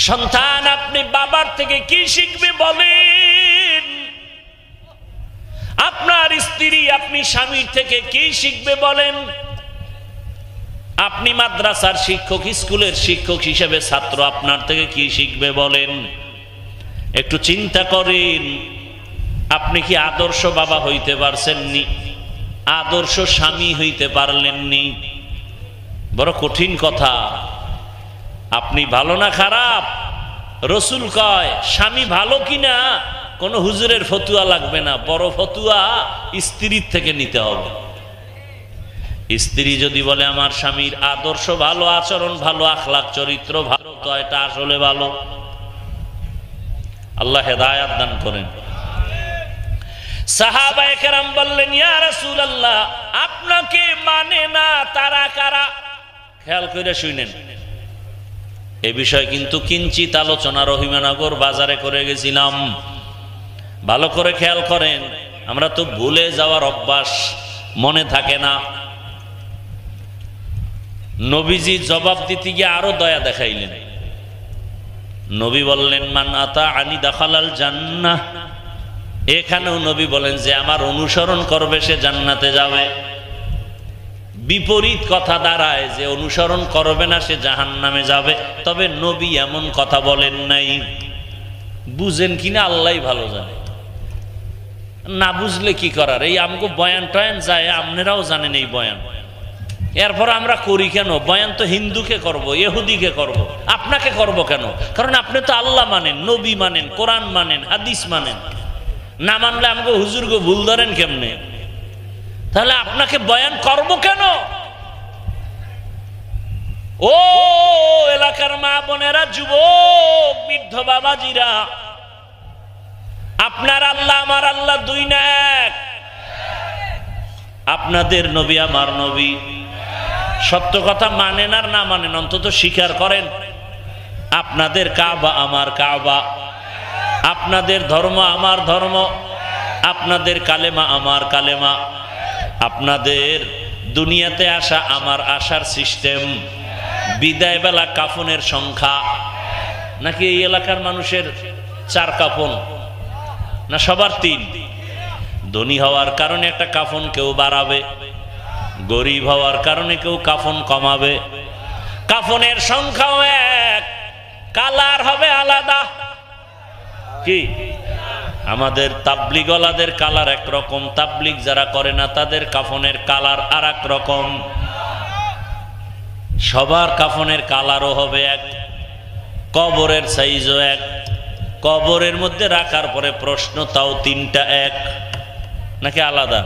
সন্তান আপনি বাবার থেকে কি শিখবে বলেন? আপনার স্ত্রী আপনি স্বামীর থেকে কি শিখবে বলেন? আপনি মাদ্রাসার শিক্ষক, স্কুলের শিক্ষক হিসেবে ছাত্র আপনার থেকে কি শিখবে বলেন? একটু চিন্তা করেন। আপনি কি আদর্শ বাবা হইতে পারছেননি? আদর্শ স্বামী হইতে পারলেননি? বড় কঠিন কথা। আপনি ভালো না খারাপ, রসুল কয় স্বামী ভালো কিনা কোন হুজুরের ফতুয়া লাগবে না, বড় ফতুয়া স্ত্রীর থেকে নিতে হবে। স্ত্রী যদি বলে আমার স্বামীর আদর্শ ভালো, আচরণ ভালো, আখলাক চরিত্র ভালো, তো এটা আসলে ভালো। আল্লাহ হেদায়াত দান করেন। সাহাবায়ে কেরাম বললেন, ইয়া রাসূলুল্লাহ, আপনাকে মানে না তারা কারা? খেয়াল করে শুনেন, এ বিষয় কিন্তু কিঞ্চিত আলোচনা রহিমানগর বাজারে করে গেছিলাম। ভালো করে খেয়াল করেন, আমরা তো ভুলে যাওয়ার অভ্যাস, মনে থাকে না। নবীজি জবাব দিতে গিয়ে আরো দয়া দেখাইলেন। নবী বললেন, মান আতা আনি দাখালাল জান্নাহ। এখানেও নবী বলেন যে আমার অনুসরণ করবে সে জান্নাতে যাবে। বিপরীত কথা দাঁড়ায় যে অনুসরণ করবে না সে জাহান্নামে যাবে। তবে নবী এমন কথা বলেন নাই। বুঝেন কিনা আল্লাহই ভালো জানে। না বুঝলে কি করার, এই আমগো বয়ান টয়ান যায়, আপনারাও জানেন এই বয়ান। এরপর আমরা করি কেন? বয়ান তো হিন্দুকে করব, ইহুদিকে করব, আপনাকে করব কেন? কারণ আপনি তো আল্লাহ মানেন, নবী মানেন, কোরআন মানেন, হাদিস মানেন। না মানলে আমাকে হুজুরকে ভুল ধরেন কেমনে? তাহলে আপনাকে বয়ান করব কেন? ও এলাকার মা বোনেরা, যুবক বৃদ্ধ বাবাজিরা, আপনার আল্লাহ আমার আল্লাহ দুই না এক। আপনাদের নবী আমার নবী। সত্য কথা মানেন আর না মানেন, অন্তত স্বীকার করেন। আপনাদের কাবা আমার কাবা, আপনাদের ধর্ম আমার ধর্ম, আপনাদের কালেমা আমার কালেমা, আপনাদের দুনিয়াতে আসা আমার আসার সিস্টেম, বিদায় বেলা কাফনের সংখ্যা নাকি এই এলাকার মানুষের 4 কাফন না সবার 3? ধনী হওয়ার কারণে একটা কাফন কেউ বাড়াবে, গরিব হওয়ার কারণে কেউ কাফন কমাবে। কাফনের সংখ্যাও এক, কালার হবে আলাদা। কি আমাদের তাবলিগওয়ালাদের কালার একরকম, তাবলিগ যারা করে না তাদের কাফনের কালার আর এক রকম। সবার কাফনের কালারও হবে এক, কবরের সাইজও এক, কবরের মধ্যে রাখার পরে প্রশ্ন তাও 3টা এক, নাকি আলাদা?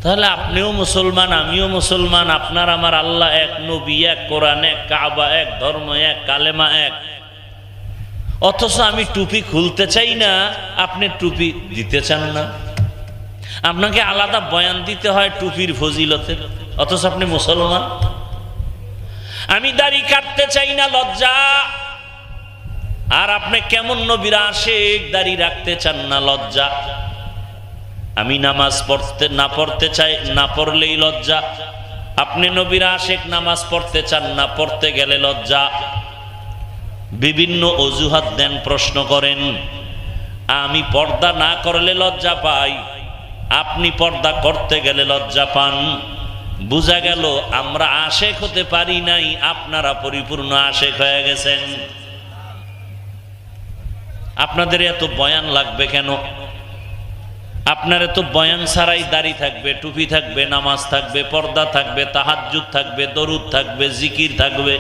তাহলে আপনিও মুসলমান, আমিও মুসলমান, আপনার আমার আল্লাহ এক, নবী এক, কোরআন এক, কাবা এক, ধর্ম এক, কালেমা এক। অথচ আমি টুপি খুলতে চাই না, আপনি টুপি দিতে চান না। আপনাকে আলাদা বয়ান দিতে হয় টুপির ফজিলতের, অথচ আপনি মুসলমান। আমি দাড়ি কাটতে চাই না, লজ্জা, আর আপনি কেমন নবীর আশিক, দাড়ি রাখতে চান না, লজ্জা। আমি নামাজ পড়তে চাই, না পড়লেই লজ্জা। আপনি নবীর আশিক, নামাজ পড়তে চান না, পড়তে গেলে লজ্জা। বিভিন্ন অজুহাত দেন, প্রশ্ন করেন। আমি পর্দা না করলে লজ্জা পাই, আপনি পর্দা করতে গেলে লজ্জা পান। বুঝা গেল আমরা আশিক হতে পারি নাই, আপনারা পরিপূর্ণ আশিক হয়ে গেছেন। আপনাদের এত বয়ান লাগবে কেন? আপনার এত বয়ান ছাড়াই দাড়ি থাকবে, টুপি থাকবে, নামাজ থাকবে, পর্দা থাকবে, তাহাজ্জুদ থাকবে, দরুদ থাকবে, জিকির থাকবে।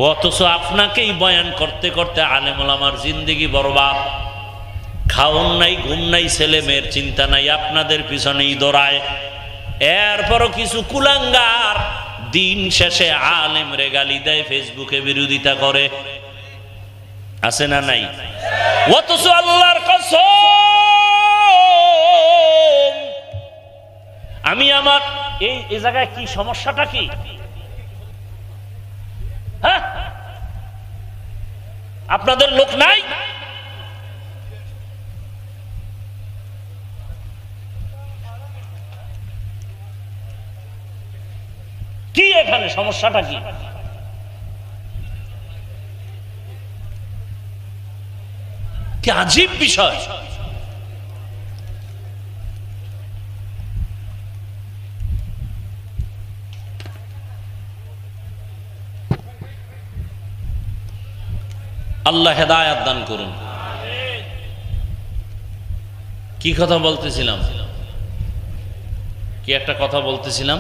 অথচ আপনাকেই বয়ান করতে করতে আলেম ওলামার জিন্দেগি বরবাদ। খাওন নাই, ঘুম নাই, ছেলে মেয়ের চিন্তা নাই, আপনাদের পিছনেই দৌড়ায়। এরপরও কিছু কুলাঙ্গার দিন শেষে আলেম রে গালি দেয়, ফেসবুকে বিরোধিতা করে। আছে না নাই? অথচ আল্লাহর কসম, আমি আমার এই জায়গায় কি সমস্যাটা কি? হ্যাঁ, আপনাদের লোক নাই? কি এখানে সমস্যাটা কি? কি আজীব বিষয়। আল্লাহ হেদায়েত দান করুন। কি কথা বলতেছিলাম, কি একটা কথা বলতেছিলাম,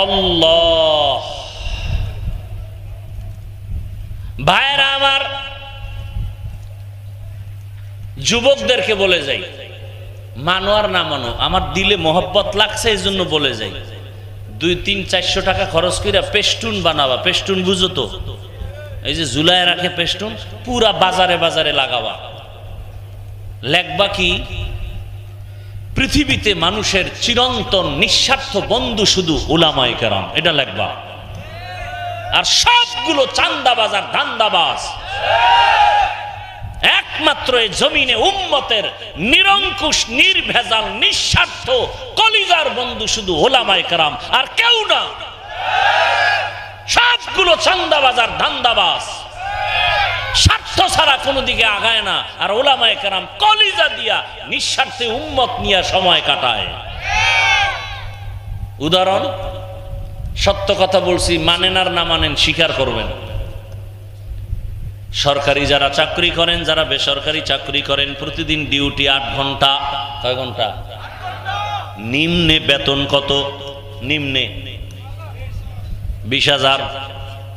আল্লাহ। ভাইরা আমার, যুবকদেরকে বলে যাই, মানো আর না মানো, আমার দিলে মহব্বত লাগছে এই জন্য বলে যাই, 200-400 টাকা খরচ করে পেস্টুন বানাবা। পেস্টুন বুঝো তো, এই যে ঝুলায় রাখে পেস্টুন, পুরা বাজারে বাজারে লাগাবা। লেখবা কি, পৃথিবীতে মানুষের চিরন্তন নিঃস্বার্থ বন্ধু শুধু উলামায়ে কেরাম, এটা লেখবা। আর সবগুলো চান্দাবাজ আর ধান্দাবাজ। একমাত্র এই জমিনে উম্মতের নিরঙ্কুশ নির্ভেজাল নিঃস্বার্থ কলিজার বন্ধু শুধু উলামায়ে কেরাম, আর কেউ না। সবগুলো চান্দাবাজ আর ধান্দাবাজ, স্বার্থ ছাড়া কোনো দিকে আগায় না। আর উলামায়ে কেরাম কলিজা দিয়া নিঃস্বার্থে উম্মত নিয়ে সময় কাটায়। উদাহরণ, সত্য কথা বলছি, মানেন আর না মানেন স্বীকার করবেন। সরকারি যারা চাকরি করেন, যারা বেসরকারি চাকরি করেন, প্রতিদিন ডিউটি 8 ঘন্টা। কয় ঘন্টা? নিম্নে বেতন কত? নিম্নে 20,000।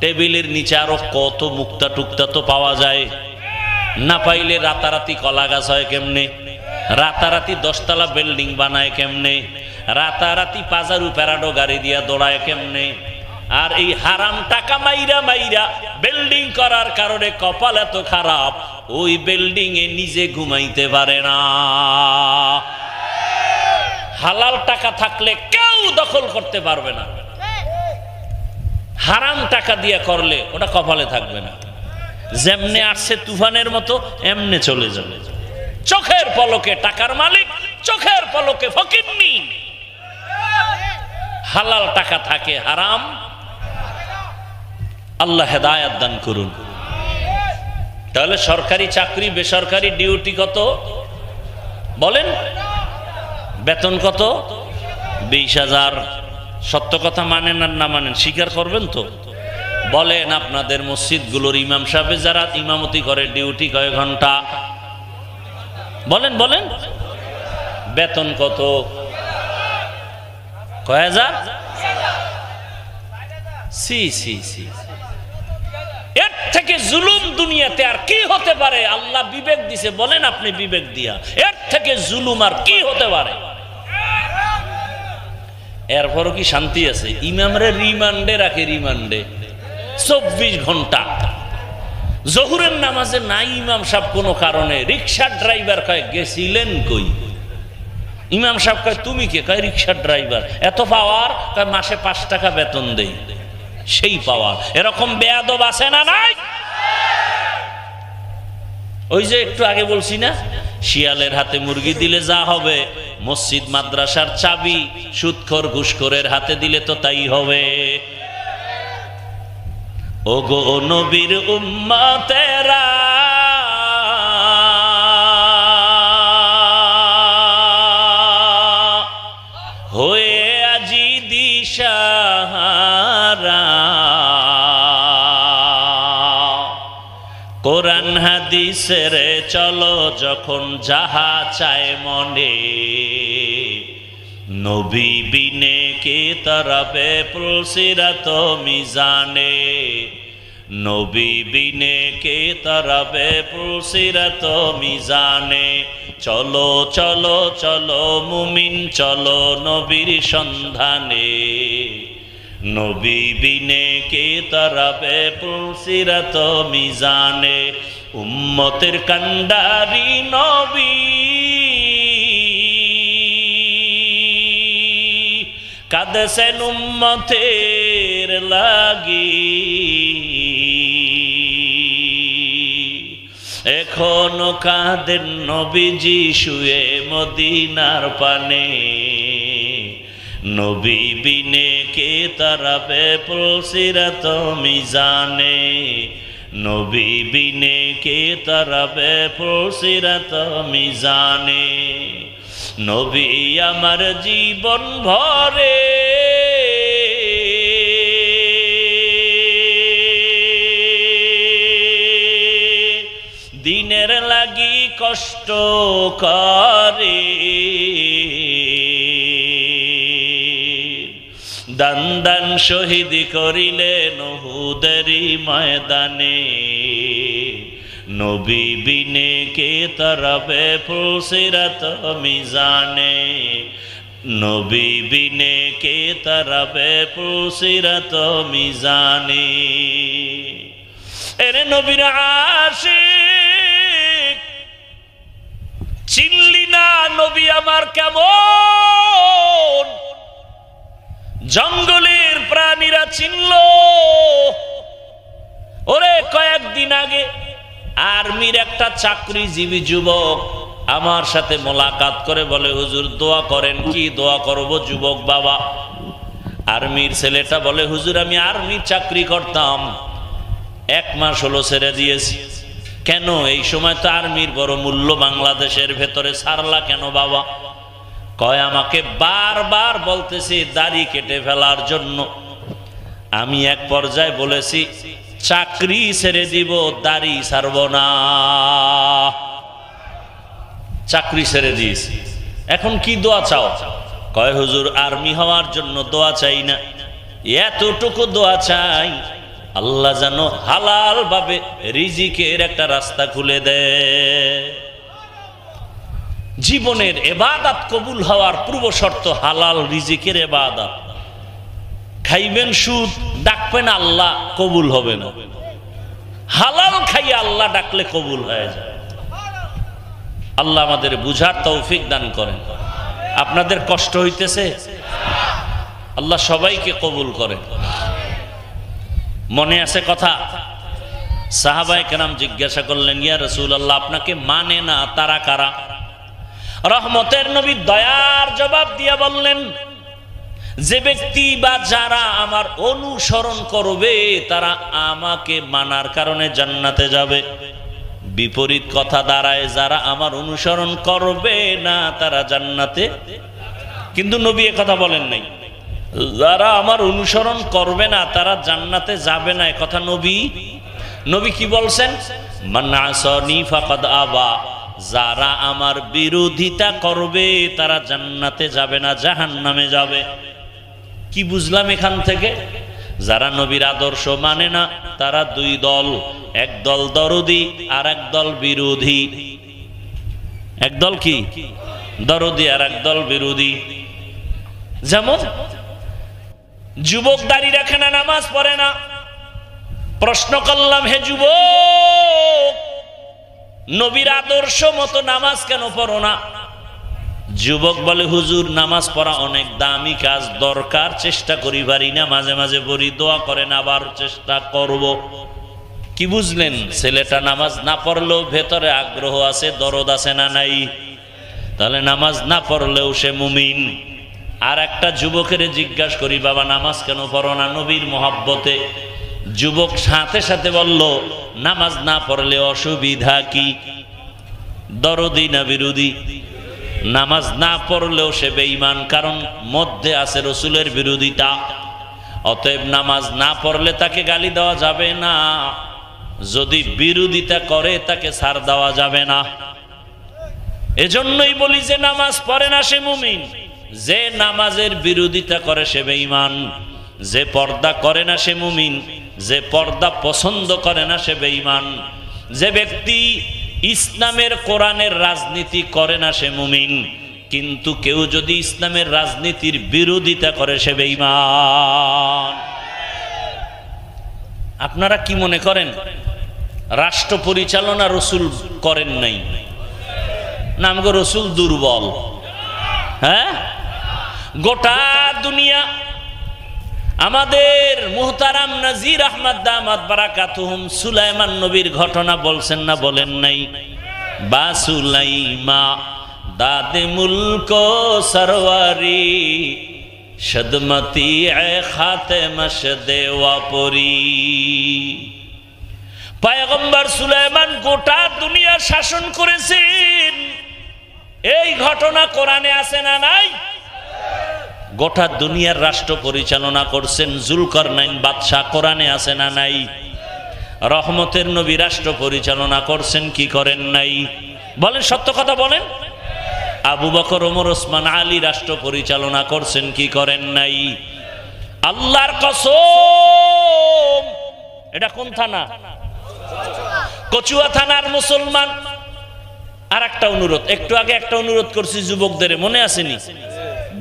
টেবিলের নিচে আরো কত মুক্তা টুক্তা তো পাওয়া যায়। না পাইলে রাতারাতি কলা গাছ হয় কেমনে? রাতারাতি 10 তলা বিল্ডিং বানায় কেমনে? রাতারাতি পাজারু প্যারাডো গাড়ি দিয়া দৌড়ায় কেমনে? আর এই হারাম টাকা মাইরা মাইরা বিল্ডিং করার কারণে কপাল এত খারাপ, ওই বিল্ডিং এ নিজে ঘুমাইতে পারে না। হালাল টাকা থাকলে কেউ দখল করতে পারবে না, হারাম টাকা দিয়ে করলে ওটা কপালে থাকবে না। যেমনে আসছে তুফানের মতো এমনে চলে যাবে। চোখের পলকে টাকার মালিক, চোখের পলকে ফকিন্নি। হালাল টাকা থাকে, হারাম। আল্লাহ হেদায়েত দান করুন। তাহলে সরকারি চাকরি বেসরকারি ডিউটি কত বলেন? বেতন কত? 20,000। সত্য কথা মানেন আর না মানেন স্বীকার করবেন তো? বলেন, আপনাদের মসজিদগুলোর ইমাম সাহেব যারা ইমামতি করে ডিউটি কয় ঘন্টা? বলেন বলেন, বেতন কত? কয় হাজার? সি সি সি, এর থেকে জুলুম দুনিয়াতে আর কি হতে পারে? আল্লাহ বিবেক দিছে, বলেন আপনি বিবেক দিয়া, এর থেকে জুলুম আর কি হতে পারে? এরপরও কি শান্তি আছে? ইমামরে রিমান্ডে রাখে, রিমান্ডে 24 ঘন্টা। জহুরের নামাজে নাই ইমাম সাহেব কোনো কারণে, রিক্সার ড্রাইভার কয় গেছিলেন কই? ইমাম সাহেব কয় তুমি কে? কয় রিক্সার ড্রাইভার। এত পাওয়ার? কয় মাসে 5 টাকা বেতন দেই। সেই পাওয়ার। এরকম বেয়াদব আছে না নাই? ওই যে একটু আগে বলছি না, শিয়ালের হাতে মুরগি দিলে যা হবে, মসজিদ মাদ্রাসার চাবি সুদখোর ঘুষখোরের হাতে দিলে তো তাই হবে। ওগো নবীর উম্মতেরা, হয়ে আজি দিশাহারা, কোরআন হাদিসের চলো যখন যাহা চায় মনে, নবী বিনে কে তরবে পুলসিরাত মিজানে, নবী বিনে কে তরবে পুলসিরাত মিজানে। চলো চলো চলো মুমিন চলো নবীর সন্ধানে, নবী বিনে কে তরবে পুলসিরাত মিজানে। উম্মতের কান্ডারি নবী, কাঁদছেন উম্মতের লাগি, এখনো কাঁদেন নবীজি শুয়ে মদিনার পানে, নবী বিনে কে তারাবে পুলসিরাত মিজানে, নবী বিনে কে তারাবে পুলসিরাত মিজানে। নবী আমার জীবন ভরে দিনের লাগি কষ্ট করে, দান দান শহীদ করিলেন উহুদেরই ময়দানে। নবী বিনে কে তারাবে পুলসিরাত মিজানে, নবী বিনে কে তারাবে পুলসিরাত মিজানে। এরে নবীর আশিক চিনলি না নবী আমার কেমন, জঙ্গলের প্রাণীরা চিনল। ওরে কয়েকদিন আগে আর্মির একটা চাকরিজীবী যুবক আমার সাথে মোলাকাত করে বলে, হুজুর দোয়া করেন। কি দোয়া করব যুবক বাবা? আর্মির ছেলেটা বলে, হুজুর আমি আর্মির চাকরি করতাম, 1 মাস হলো ছেড়ে দিয়েছি। কেন? এই সময় তো আর্মির বড় মূল্য বাংলাদেশের ভেতরে, ছাড়লা কেন বাবা? কয় আমাকে বারবার বলতেছি দাড়ি কেটে ফেলার জন্য। আমি এক পর্যায়ে বলেছি চাকরি ছেড়ে দিব, দাড়ি ছাড়ব না। চাকরি ছেড়ে দিয়েছি, এখন কি দোয়া চাও? কয় হুজুর আর্মি হওয়ার জন্য দোয়া চাই না, এতটুকু দোয়া চাই আল্লাহ যেন হালাল ভাবে রিজিকের একটা রাস্তা খুলে দেয়। জীবনের ইবাদত কবুল হওয়ার পূর্ব শর্ত হালাল রিজিকের ইবাদত। খাইবেন সুদ, ডাকবেন আল্লাহ, কবুল হবে না। হালাল খাইয়ে আল্লাহ ডাকলে কবুল হয়ে যায়। আল্লাহ আমাদের বুঝার তৌফিক দান করেন। আপনাদের কষ্ট হইতেছে, আল্লাহ সবাইকে কবুল করেন। মনে আছে কথা? সাহাবায়ে কেরাম জিজ্ঞাসা করলেন, ইয়া রাসূলুল্লাহ আপনাকে মানে না তারা কারা? রহমতের নবী দয়ার জবাব দিয়ে বললেন, যে ব্যক্তি বা যারা আমার অনুসরণ করবে তারা আমাকে মানার কারণে জান্নাতে যাবে। বিপরীত কথা দাঁড়ায়, যারা আমার অনুসরণ করবে না তারা জান্নাতে। কিন্তু নবী এ কথা বলেন নাই, যারা আমার অনুসরণ করবে না তারা জান্নাতে যাবে না। কথা নবী কি বলছেন? মান আসানি ফাকাদ আবা, যারা আমার বিরোধিতা করবে তারা জান্নাতে যাবে না, জাহান্নামে যাবে। কি বুঝলাম এখান থেকে? যারা নবীর আদর্শ মানে না তারা 2 দল, এক দল দরদি আর এক দল বিরোধী। এক দল কি দরদি আর এক দল বিরোধী। যেমন যুবক দাড়ি রাখে না, নামাজ পড়ে না। প্রশ্ন করলাম, হে যুবক নবীর আদর্শ মতো নামাজ কেন পড়ো না? যুবক বলে, হুজুর নামাজ পড়া অনেক দামি কাজ, দরকার, চেষ্টা করি পারি না, মাঝে মাঝে পড়ি, দোয়া করেন আবার চেষ্টা করব। কি বুঝলেন? ছেলেটা নামাজ না পড়লেও ভেতরে আগ্রহ আছে, দরদ আছে না নাই? তাহলে নামাজ না পড়লেও সে মুমিন। আর একটা যুবকের জিজ্ঞাসা করি, বাবা নামাজ কেন পড়ো না? নবীর মহব্বতে। যুবক সাথে সাথে বলল, নামাজ না পড়লে অসুবিধা কি? দরদি না বিরোধী? নামাজ না পড়লেও সে বেঈমান, কারণ মধ্যে আছে রসুলের বিরোধিতা। অতএব নামাজ না পড়লে তাকে গালি দেওয়া যাবে না, যদি বিরোধিতা করে তাকে ছাড় দেওয়া যাবে না। এজন্যই বলি যে নামাজ পড়ে না সে মুমিন, যে নামাজের বিরোধিতা করে সে বেঈমান। যে পর্দা করে না সে মুমিন, যে পর্দা পছন্দ করে না সে বেঈমান। যে ব্যক্তি ইসলামের কোরআনের রাজনীতি করে না সে মুমিন, কিন্তু কেউ যদি ইসলামের রাজনীতির বিরোধিতা করে সে বেঈমান। আপনারা কি মনে করেন রাষ্ট্র পরিচালনা রসুল করেন নাই? না আমগো রসুল দুর্বল? হ্যাঁ, গোটা দুনিয়া আমাদের মুহতারাম নাজির আহমদ দামাত বারাকাতুহুম সুলাইমান নবীর ঘটনা বলছেন না বলেন নাই? বা সুলাইমা দাদে মুলক সরওয়ারি সদমতি এ খাতেমশ দেওয়া পরি। পয়গম্বর সুলাইমান গোটা দুনিয়া শাসন করেছেন, এই ঘটনা কোরআনে আছে না নাই? গোটা দুনিয়ার রাষ্ট্র পরিচালনা করছেন জুলকারনাইন বাদশাহ, কোরআনে আছে না নাই? রহমতের নবী রাষ্ট্র পরিচালনা করছেন কি করেন নাই? বলেন, সত্য কথা বলেন। আবু বকর, ওমর, ওসমান, আলী রাষ্ট্র পরিচালনা করছেন কি করেন নাই? আল্লাহর কসম, এটা কোন থানা? কচুয়া থানার মুসলমান। আর একটা অনুরোধ, একটু আগে একটা অনুরোধ করছি যুবকদের, মনে আসেনি?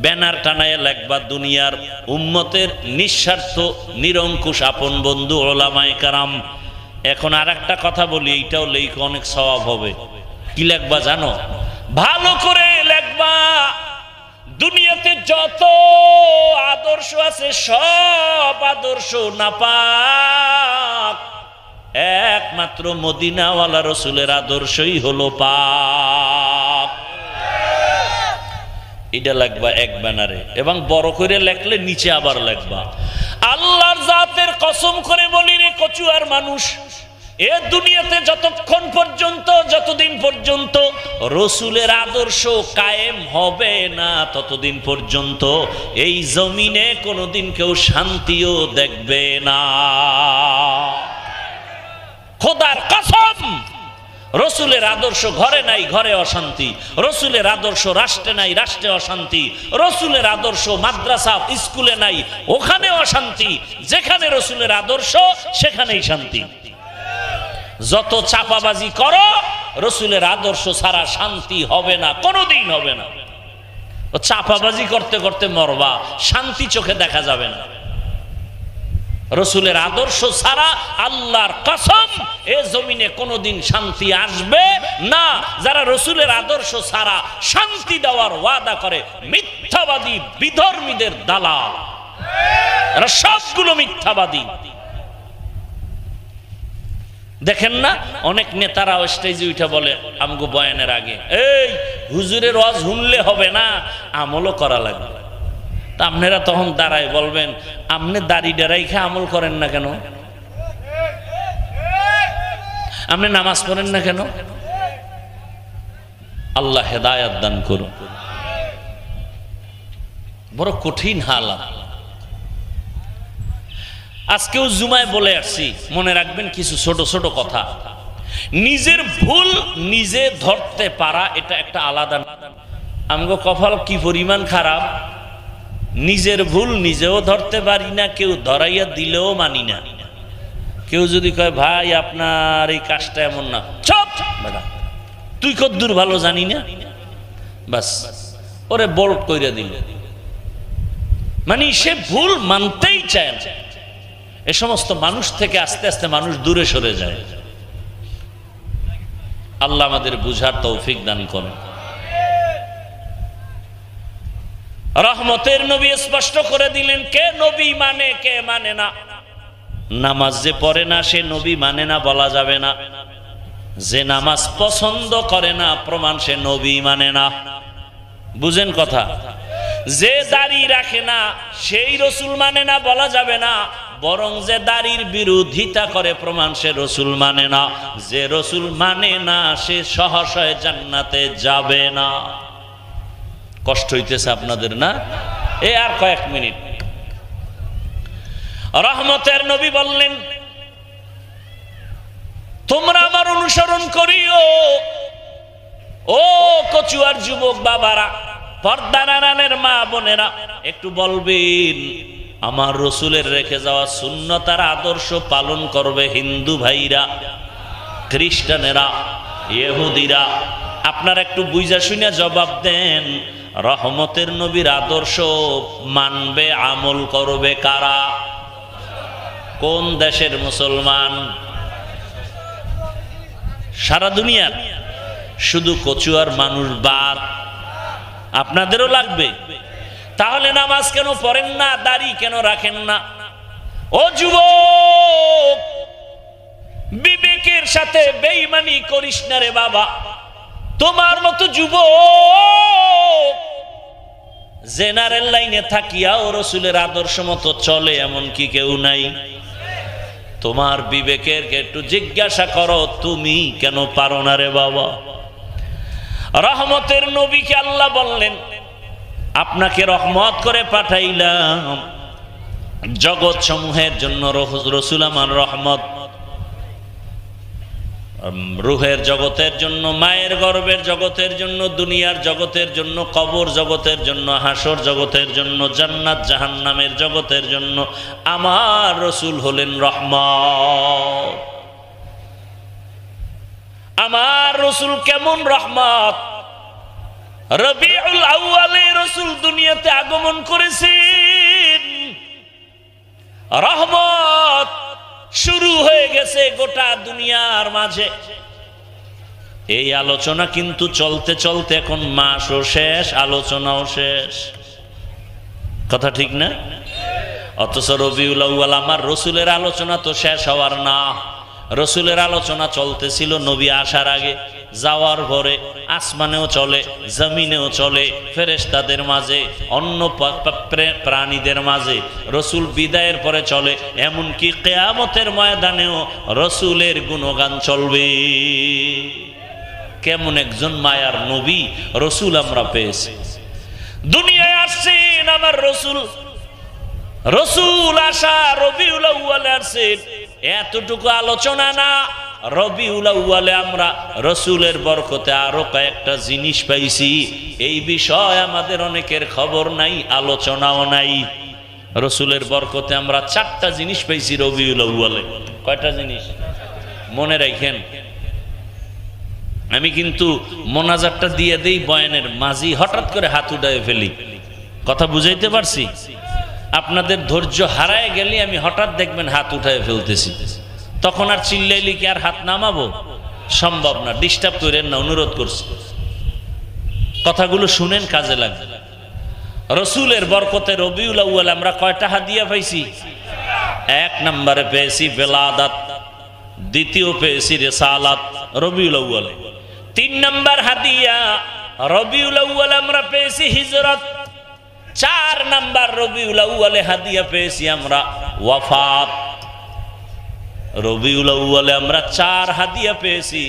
ব্যানার টানায় লেখবা দুনিয়ার উম্মতের নিঃস্বার্থ নিরঙ্কুশ আপন বন্ধু ওলামায়ে কেরাম। এখন আর একটা কথা বলি, এইটাও লেখা অনেক সওয়াব হবে। কি লেখবা জানো? ভালো করে লেখবা, দুনিয়াতে যত আদর্শ আছে সব আদর্শ নাপাক, একমাত্র মদিনাওয়ালা রসুলের আদর্শই হলো পাক। এটা লাগবা এক ব্যানারে, এবং বড় করে লেখলে নিচে আবার লেখবা, আল্লাহর জাতের কসম করে বলি রে কচুয়ার মানুষ, এ দুনিয়াতে যতক্ষণ পর্যন্ত, যতদিন পর্যন্ত রসুলের আদর্শ কায়েম হবে না, ততদিন পর্যন্ত এই জমিনে কোনোদিন কেউ শান্তিও দেখবে না। খোদার কসম, রসুলের আদর্শ ঘরে নাই, ঘরে অশান্তি। রসুলের আদর্শ রাষ্ট্রে নাই, রাষ্ট্রে অশান্তি। রসুলের আদর্শ মাদ্রাসা স্কুলে নাই, ওখানে অশান্তি। যেখানে রসুলের আদর্শ সেখানেই শান্তি। যত চাপাবাজি করো, রসুলের আদর্শ ছাড়া শান্তি হবে না, কোনোদিন হবে না। চাপাবাজি করতে করতে মরবা, শান্তি চোখে দেখা যাবে না। রসুলের আদর্শ ছাড়া আল্লাহর কসম এ জমিনে কোনোদিন শান্তি আসবে না। যারা রসুলের আদর্শ ছাড়া শান্তি দেওয়ার ওয়াদা করে, মিথ্যাবাদী বিধর্মীদের দালাল, এরা সবগুলো মিথ্যাবাদী। দেখেন না, অনেক নেতারা স্টেজে উঠে বলে আমগো বয়ানের আগে, এই হুজুরের ওয়াজ শুনলে হবে না, আমলও করা লাগবে। তা আপনারা তখন দাঁড়ায় বলবেন, আপনি দাড়ি ডাড়াই খেয়ে আমল করেন না কেন? আপনি নামাজ পড়েন না কেন? আল্লাহ হেদায়াত দান করুন। বড় কঠিন হালাত। আজকেও জুমায় বলে আসছি, মনে রাখবেন কিছু ছোট ছোট কথা। নিজের ভুল নিজে ধরতে পারা, এটা একটা আলাদা। আমগো কপাল কি পরিমাণ খারাপ, নিজের ভুল নিজেও ধরতে পারি না, কেউ ধরাইয়া দিলেও মানি না। কেউ যদি কয় ভাই আপনার এই কাজটা এমন না, চুপ বেটা, তুই কদ্দুর ভালো জানি না, বাস ওরে বোল্ড কইরা দিল। মানে সে ভুল মানতেই চায় না। এ সমস্ত মানুষ থেকে আস্তে আস্তে মানুষ দূরে সরে যায়। আল্লাহ আমাদের বুঝার তৌফিক দান করেন। রহমতের নবী স্পষ্ট করে দিলেন, কে নবী মানে কে মানে না। নামাজ যে পড়ে না সে নবী মানে না বলা যাবে না। যে নামাজ পছন্দ করে না প্রমাণ সে নবী মানে না। বুঝেন কথা? যে দাড়ি রাখে না সেই রসুল মানে না বলা যাবে না, বরং যে দাড়ির বিরোধিতা করে প্রমাণ সে রসুল মানে না। যে রসুল মানে না সে সহসয় জান্নাতে যাবে না। কষ্ট হইতেছে আপনাদের না? এই আর কয়েক মিনিট। রহমতের নবী বললেন, তোমরা আমার অনুসরণ করিও। ও কচুয়ার যুবক বাবারা, পর্দার আড়ালের মা বোনেরা, একটু বলবেন আমার রসুলের রেখে যাওয়া সুন্নত আর আদর্শ পালন করবে হিন্দু ভাইরা, খ্রিস্টানেরা, ইহুদিরা। আপনারা একটু বুঝা শুনে জবাব দেন, রহমতের নবীর আদর্শ মানবে আমল করবে কারা? কোন দেশের মুসলমান? সারা দুনিয়ার? শুধু কচুয়ার মানুষ বাদ? আপনাদেরও লাগবে? তাহলে নামাজ কেন পড়েন না, দাড়ি কেন রাখেন না? ও যুবক, বিবেকের সাথে বেঈমানি করিস না রে বাবা। তোমার মতো যুবক জেনারেল লাইনে থাকিয়াও রসুলের আদর্শ মতো চলে এমন কি কেউ নাই? তোমার বিবেকের একটু জিজ্ঞাসা করো, তুমি কেন পারো না রে বাবা? রহমতের নবীকে আল্লাহ বললেন, আপনাকে রহমত করে পাঠাইলাম জগৎ সমূহের জন্য। রসুল আমার রহমত, রুহের জগতের জন্য, মায়ের গর্ভের জগতের জন্য, দুনিয়ার জগতের জন্য, কবর জগতের জন্য, হাসর জগতের জন্য, জান্নাত জাহান্নামের জগতের জন্য আমার রসুল হলেন রহমত। আমার রসুল কেমন রহমত! রবিউল আউয়ালে রসুল দুনিয়াতে আগমন করেছেন, রহমত শুরু হয়ে গেছে গোটা দুনিয়ার মাঝে। এই আলোচনা কিন্তু চলতে চলতে এখন মাসও শেষ, আলোচনাও শেষ। কথা ঠিক না? অথচ রবিউল আউয়াল আমার রসুলের আলোচনা তো শেষ হওয়ার না। রসুলের আলোচনা চলতেছিল নবী আসার আগে, যাওয়ার পরে আসমানেও চলে, জমিনেও চলে, ফেরেশতাদের মাঝে, অন্য প্রাণীদের মাঝে। রসুল বিদায়ের পরে চলে, এমনকি কিয়ামতের ময়দানেও রসুলের গুণগান চলবে। কেমন একজন মায়ার নবী রসুল আমরা পেয়েছি। দুনিয়ায় আসছেন আমার রসুল, রসুল আসা রবিউল আউয়ালে আসছেন, এতটুকু আলোচনা না। রবিউল আউয়ালে আমরা রসুলের বরকতে আরো কয়েকটা জিনিস পাইছি, এই বিষয় আমাদের অনেকের খবর নাই, আলোচনাও নাই। রসুলের বরকতে আমরা 4টা জিনিস পাইছি রবিউল আউয়ালে। কয়টা জিনিস মনে রাখেন? আমি কিন্তু মোনাজাতটা দিয়ে দেই বয়ানের মাঝি, হঠাৎ করে হাত উঠায় ফেলি। কথা বুঝাইতে পারছি? আপনাদের ধৈর্য হারায় গেলে আমি হঠাৎ দেখবেন হাত উঠায় ফেলতেছি, তখন আর চিল্লাইলি কি আর হাত নামাবো? সম্ভব না। ডিস্টার্ব করেন না, অনুরোধ করছি। কথাগুলো শুনেন, কাজে লাগবে। রসুলের বরকতে রবিউল আউয়াল আমরা কয়টা হাদিয়া পাইছি? 1 নম্বরে পেয়েছি বেলাদাত, দ্বিতীয় পেয়েছি রিসালাত রবিউল আউয়ালে। 3 নম্বর হাদিয়া রবিউল আউয়ালে আমরা পেয়েছি হিজরত। 4 নম্বর রবিউল আউয়ালে হাদিয়া পেয়েছি আমরা ওয়াফাত। রবিউল আউয়ালে আমরা 4 হাদিয়া পেয়েছি,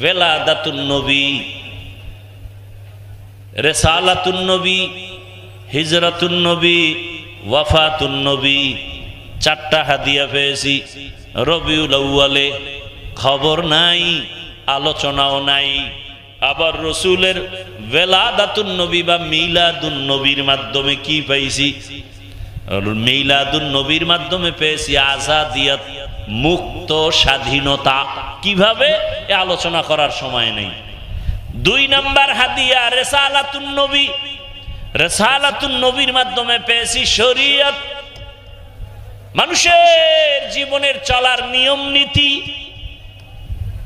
বেলাদাতুন নবী, রিসালাতুন নবী, হিজরাতুন নবী, ওয়াফাতুন নবী। 4টা হাদিয়া পেয়েছি রবিউল আউয়ালে। খবর নাই, আলোচনাও নাই। আবার রসুলের বেলাদাতুন নবী বা মিলাদুন নবীর মাধ্যমে কি পাইছি? মিলাদুন নবীর মাধ্যমে পেয়েছি আজাদিয়াত, মুক্ত স্বাধীনতা। কিভাবে? এ আলোচনা করার সময় নেই। 2 নম্বর হাদিয়া রিসালাতুন নবী, রিসালাতুন নবীর মাধ্যমে পেয়েছি শরীয়ত, মানুষের জীবনের চলার নিয়ম নীতি।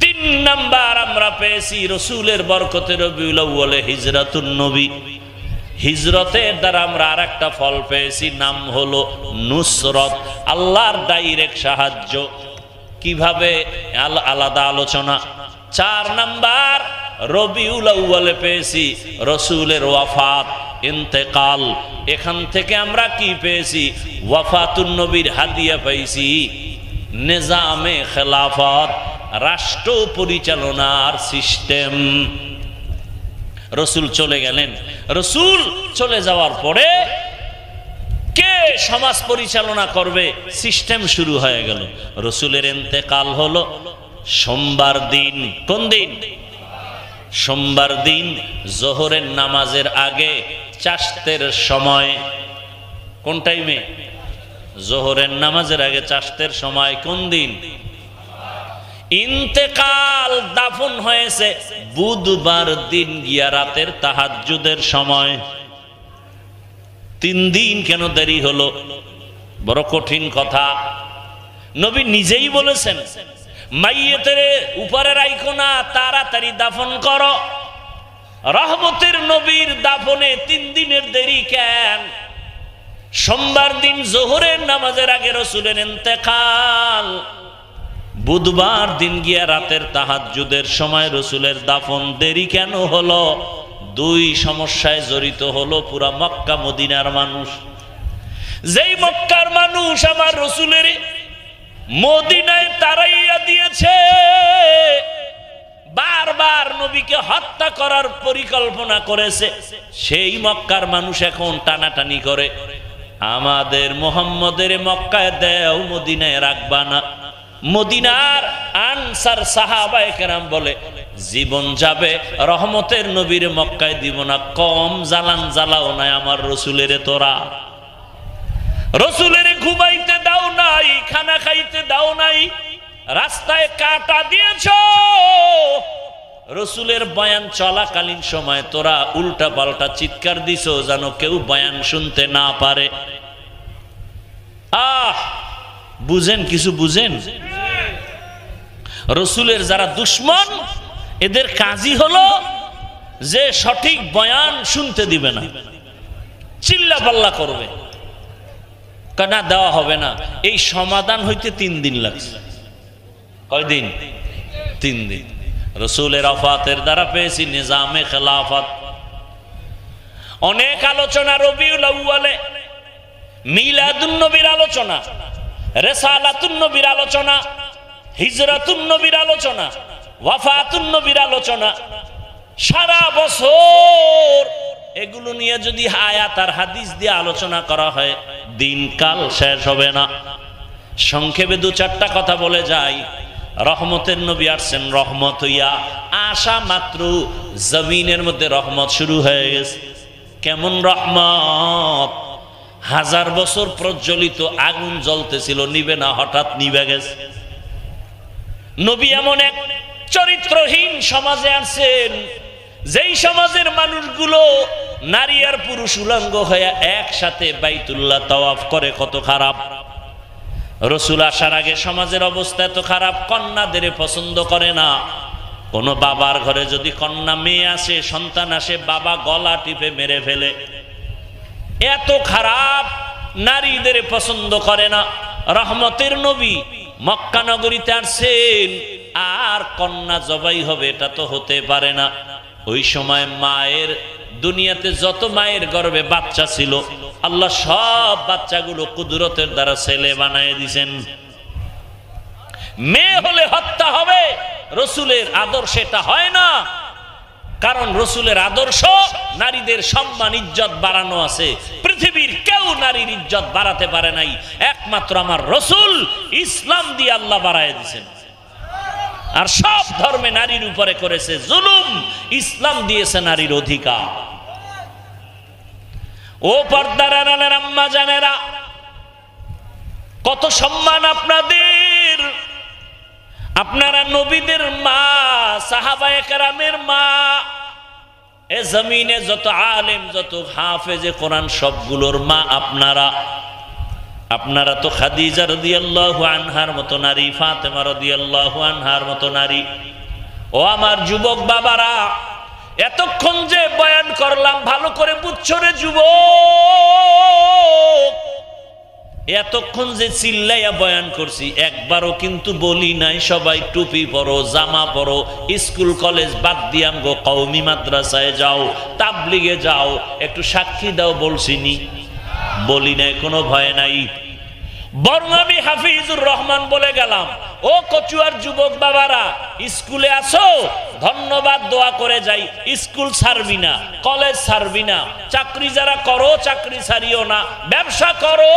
3 নম্বর আমরা পেয়েছি রসুলের বরকতে রবিউল আউয়ালে হিজরাতুন নবী। হিজরতের দ্বারা আমরা আরেকটা ফল পেয়েছি, নাম হলো নুসরত, আল্লাহর ডাইরেক্ট সাহায্য। কিভাবে? আলাদা আলোচনা। 4 নম্বর রবিউল আউয়ালে পেয়েছি রসুলের ওয়াফাত, ইন্তেকাল। এখান থেকে আমরা কি পেয়েছি? ওয়াফাতুন নবীর হাদিয়া পাইছি নিজামে খেলাফত, রাষ্ট্র পরিচালনার সিস্টেম। রসুল চলে গেলেন, রসুল চলে যাওয়ার পরে কে সমাজ পরিচালনা করবে? সিস্টেম শুরু হয়ে গেল। রসুলের ইন্তেকাল হলো সোমবার দিন। কোন দিন? সোমবার দিন জোহরের নামাজের আগে চাশতের সময়। কোন টাইমে? জোহরের নামাজের আগে চাশতের সময়। কোন দিন? ইন্তেকাল, দাফন হয়েছে বুধবার দিন গিয়া রাতের তাহাজ্জুদের সময়। 3 দিন কেন দেরি হলো? বড় কঠিন কথা। নবী নিজেই বলেছেন, মাইয়েতের উপরে রাইখো না, তাড়াতাড়ি দাফন করো। রহমতের নবীর দাফনে 3 দিনের দেরি কেন? সোমবার দিন জোহরের নামাজের আগে রসুলের ইন্তেকাল, বুধবার দিন গিয়া রাতের তাহাজ্জুদের সময় রসুলের দাফন, দেরি কেন হলো? দুই সমস্যায় জড়িত হলো পুরা মক্কা মদিনার মানুষ। যেই মক্কার মানুষ আমার রসুলের মদিনায় তাড়াইয়া দিয়েছে, বারবার নবীকে হত্যা করার পরিকল্পনা করেছে, সেই মক্কার মানুষ এখন টানাটানি করে আমাদের মুহাম্মদের মক্কায় দেও, মদিনায় রাখবা না। মদিনার আনসার সাহাবায়ে কেরাম বলে জীবন যাবে রহমতের নবীর মক্কায় দিব না, কম জালান জ্বালাও নাই আমার রসুলের। তোরা রসুলের ঘুমাইতে দাও নাই, খানা খাইতে দাও নাই, রাস্তায় কাটা দিয়েছ। রসুলের বয়ান চলাকালীন সময় তোরা উল্টা পাল্টা চিৎকার দিছ যেন কেউ বয়ান শুনতে না পারে। বুঝেন, কিছু বুঝেন? রসুলের যারা দুশ্মন এদের কাজই হলো যে সঠিক বয়ান শুনতে দিবে না, চিল্লা পাল্লা করবে, না দেওয়া হবে না। এই সমাধান হইতে 3 দিন লাগছে। কয়দিন? 3 দিন। রসুলের ওফাতের দ্বারা পেয়েছি নিজামে খেলাফত। অনেক আলোচনা রবিউল আউয়ালে, মিলাদুন নবীর আলোচনা, রিসালাতুন নবীর আলোচনা, হিজরাতুন নবীর আলোচনা, ওয়াফাতুন নবীর আলোচনা। সারা বছর এগুলো নিয়ে যদি আয়াত আর হাদিস দিয়ে আলোচনা করা হয় দিনকাল শেষ হবে না। সংক্ষেপে 2-4টা কথা বলে যাই। রহমতের নবী আসছেন রহমত হইয়া, আসা মাত্র জমিনের মধ্যে রহমত শুরু হয়ে গেছে। কেমন রহমত? 1000 বছর প্রজ্বলিত আগুন জ্বলতেছিল, নিবে না, হঠাৎ নিবে গেছে। নবী এমন এক চরিত্রহীন সমাজে আছেন, যেই সমাজের মানুষগুলো নারী আর পুরুষ উলঙ্গ হয়ে একসাথে বাইতুল্লাহ তাওয়াফ করে। কত খারাপ! রসুল আসার আগে সমাজের অবস্থা এত খারাপ, কন্যাদের পছন্দ করে না। কোন বাবার ঘরে যদি কন্যা মেয়ে আসে, সন্তান আসে, বাবা গলা টিপে মেরে ফেলে। এত খারাপ, নারীদের পছন্দ করে না। রহমতের নবী মক্কা নগরীতে আসছেন, আর কন্যা জবাই হবে এটা তো হতে পারে না। ওই সময় মায়ের, দুনিয়াতে যত মায়ের গর্ভে বাচ্চা ছিল আল্লাহ সব বাচ্চাগুলো কুদরতের দ্বারা ছেলে বানায় দিয়েছেন। মেয়ে হলে হত্যা হবে, রসুলের আদর্শ এটা হয় না। কারণ রসুলের আদর্শ নারীদের সম্মান ইজ্জত বাড়ানো আছে। পৃথিবীর কেউ নারীর ইজ্জত বাড়াতে পারে নাই, একমাত্র আমার রসুল ইসলাম দিয়ে আল্লাহ বাড়ায় দিয়েছেন। আর সব ধর্মে নারীর উপরে করেছে জুলুম, ইসলাম দিয়েছে নারীর অধিকার। ও পর্দার আড়ালের আম্মা জানেরা, কত সম্মান আপনাদের। আপনারা নবীদের মা, সাহাবায়ে কেরামের মা। এ জমিনে যত আলেম, যত হাফেজে কোরআন সবগুলোর মা আপনারা। আপনারা তো খাদিজা রাদিয়াল্লাহু আনহার মতো নারী, ফাতেমা রাদিয়াল্লাহু আনহার মতো নারী। ও আমার যুবক বাবারা, এতক্ষণ যে বয়ান করলাম ভালো করে বুঝছো রে যুবক। এতক্ষণ যে চিল্লাইয়া বয়ান করছি একবারও কিন্তু বলি নাই সবাই টুপি পরো, জামা পরো, স্কুল কলেজ বাদ দিয়াম গো কওমি মাদ্রাসায় যাও, তাবলিগে যাও, একটু সাক্ষী দাও বলছিনি? বলি নাই, কোনো ভয় নাই। বরং আমি হাফিজুর রহমান বলে গেলাম, ও কচুয়ার যুবক বাবারা, স্কুলে আসো, ধন্যবাদ দোয়া করে যাই। স্কুল ছাড়বি না, কলেজ ছাড়বি না, চাকরি যারা করো চাকরি ছাড়িও না, ব্যবসা করো।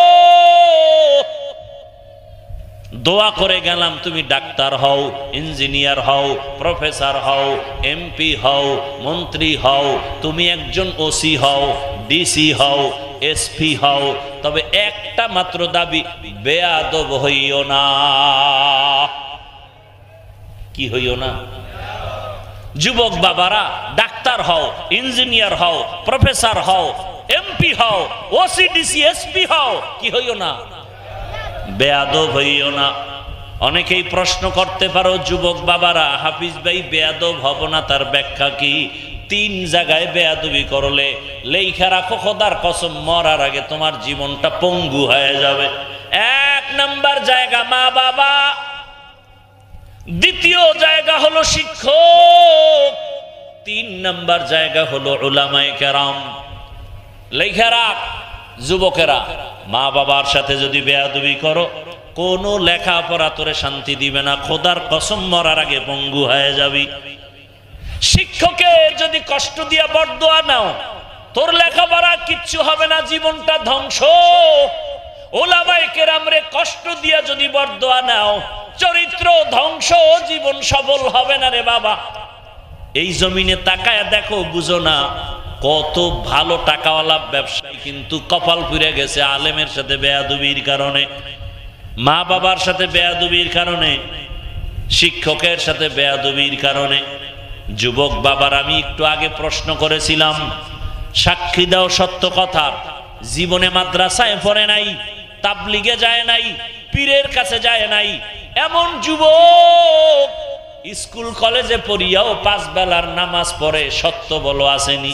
দোয়া করে গেলাম তুমি ডাক্তার হও, ইঞ্জিনিয়ার হও, প্রফেসর হও, এমপি হও, মন্ত্রী হও, তুমি একজন ওসি হও, ডিসি হও, এসপি হও, তবে একটা মাত্র দাবি, বেয়াদব হইও না। কি হইও না? যুবক বাবারা, ডাক্তার হও, ইঞ্জিনিয়ার হও, প্রফেসর হও, এমপি হও, ওসি ডিসি এসপি হও, কি হইও না? বেয়াদব হইও না। অনেকেই প্রশ্ন করতে পারো যুবক বাবারা, হাফিজ ভাই বেয়াদব হব না, তার ব্যাখ্যা কি? 3 জায়গায় বেয়াদবি করলে লেখা রাখো খোদার কসম, মরার আগে তোমার জীবনটা পঙ্গু হয়ে যাবে। 1 নাম্বার জায়গা মা বাবা, দ্বিতীয় জায়গা হলো শিক্ষক, তিন নাম্বার জায়গা হলো উলামায়ে কেরাম। লেখা রাখ যুবকেরা, মা বাবার সাথে যদি বেয়াদবি করো, কোনো লেখাপড়া তোরে শান্তি দিবে না, খোদার কসম মরার আগে পঙ্গু হয়ে যাবি। শিক্ষকের যদি কষ্ট দিয়া বরদোয়া নাও, তোর লেখাপড়া কিচ্ছু হবে না, জীবনটা ধ্বংস। উলামায়ে কেরামরে কষ্ট দিয়া যদি বরদোয়া নাও, চরিত্র ধ্বংস, জীবন সফল হবে না রে বাবা। এই জমিনে তাকায় দেখো, বুঝো না কত ভালো টাকাওয়ালা ব্যবসায়ী কিন্তু কপাল পুড়ে গেছে আলেমের সাথে বেয়াদবির কারণে, মা বাবার সাথে বেয়াদবির কারণে, শিক্ষকের সাথে বেয়াদবির কারণে। যুবক বাবার, আমি একটু আগে প্রশ্ন করেছিলাম, সাক্ষী দাও সত্য কথা, জীবনে মাদ্রাসায় পড়ে নাই, তাবলিগে যায় নাই, পীরের কাছে যায় নাই, এমন যুবক স্কুল কলেজে পড়িয়াও 5 বেলার নামাজ পড়ে, সত্য বলো আসেনি?